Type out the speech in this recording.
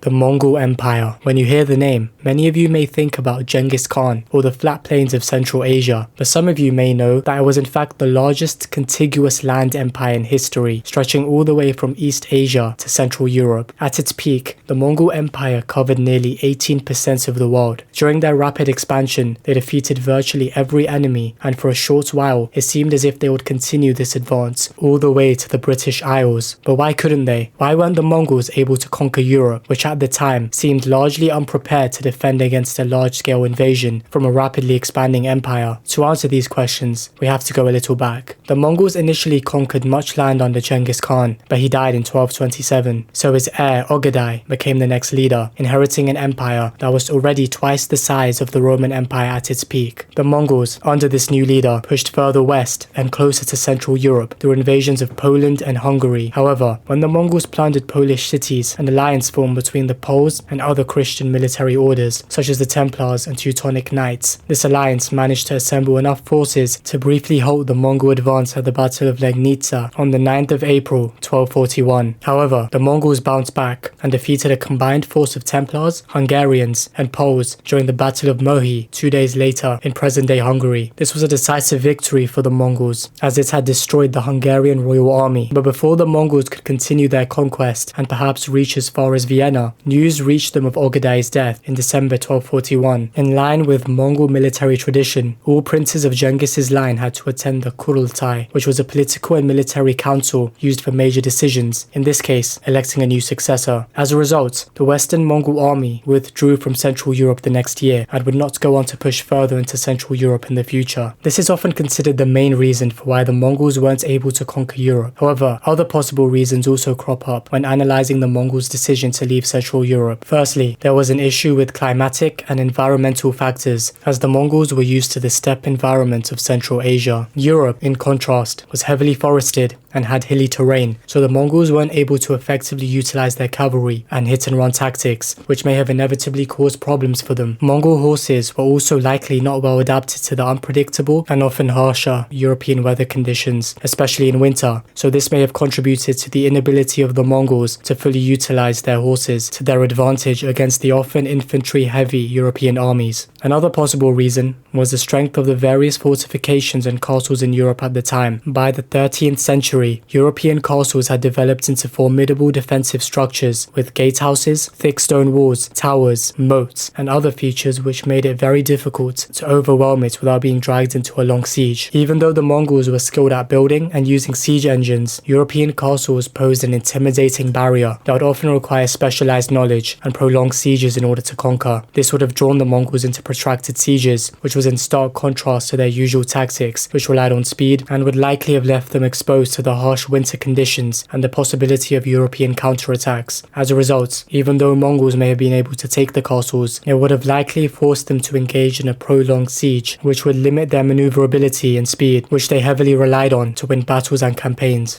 The Mongol Empire. When you hear the name, many of you may think about Genghis Khan or the flat plains of Central Asia, but some of you may know that it was in fact the largest contiguous land empire in history, stretching all the way from East Asia to Central Europe. At its peak, the Mongol Empire covered nearly 18% of the world. During their rapid expansion, they defeated virtually every enemy, and for a short while, it seemed as if they would continue this advance all the way to the British Isles. But why couldn't they? Why weren't the Mongols able to conquer Europe, which at the time seemed largely unprepared to defend against a large-scale invasion from a rapidly expanding empire? To answer these questions, we have to go a little back. The Mongols initially conquered much land under Genghis Khan, but he died in 1227, so his heir Ogadai became the next leader, inheriting an empire that was already twice the size of the Roman Empire at its peak. The Mongols, under this new leader, pushed further west and closer to Central Europe through invasions of Poland and Hungary. However, when the Mongols plundered Polish cities, an alliance formed between the Poles and other Christian military orders, such as the Templars and Teutonic Knights. This alliance managed to assemble enough forces to briefly halt the Mongol advance at the Battle of Legnica on the 9th of April, 1241. However, the Mongols bounced back and defeated a combined force of Templars, Hungarians, and Poles during the Battle of Mohi 2 days later in present-day Hungary. This was a decisive victory for the Mongols, as it had destroyed the Hungarian royal army. But before the Mongols could continue their conquest and perhaps reach as far as Vienna, news reached them of Ogadai's death in December 1241. In line with Mongol military tradition, all princes of Genghis's line had to attend the Kurultai, which was a political and military council used for major decisions, in this case, electing a new successor. As a result, the Western Mongol army withdrew from Central Europe the next year and would not go on to push further into Central Europe in the future. This is often considered the main reason for why the Mongols weren't able to conquer Europe. However, other possible reasons also crop up when analyzing the Mongols' decision to leave Central Europe. Firstly, there was an issue with climatic and environmental factors, as the Mongols were used to the steppe environment of Central Asia. Europe, in contrast, was heavily forested and had hilly terrain, so the Mongols weren't able to effectively utilize their cavalry and hit-and-run tactics, which may have inevitably caused problems for them. Mongol horses were also likely not well adapted to the unpredictable and often harsher European weather conditions, especially in winter, so this may have contributed to the inability of the Mongols to fully utilize their horses to their advantage against the often infantry-heavy European armies. Another possible reason was the strength of the various fortifications and castles in Europe at the time. By the 13th century, European castles had developed into formidable defensive structures with gatehouses, thick stone walls, towers, moats, and other features which made it very difficult to overwhelm it without being dragged into a long siege. Even though the Mongols were skilled at building and using siege engines, European castles posed an intimidating barrier that would often require specialized knowledge and prolonged sieges in order to conquer. This would have drawn the Mongols into protracted sieges, which was in stark contrast to their usual tactics, which relied on speed, and would likely have left them exposed to the harsh winter conditions and the possibility of European counterattacks. As a result, even though Mongols may have been able to take the castles, it would have likely forced them to engage in a prolonged siege, which would limit their maneuverability and speed, which they heavily relied on to win battles and campaigns.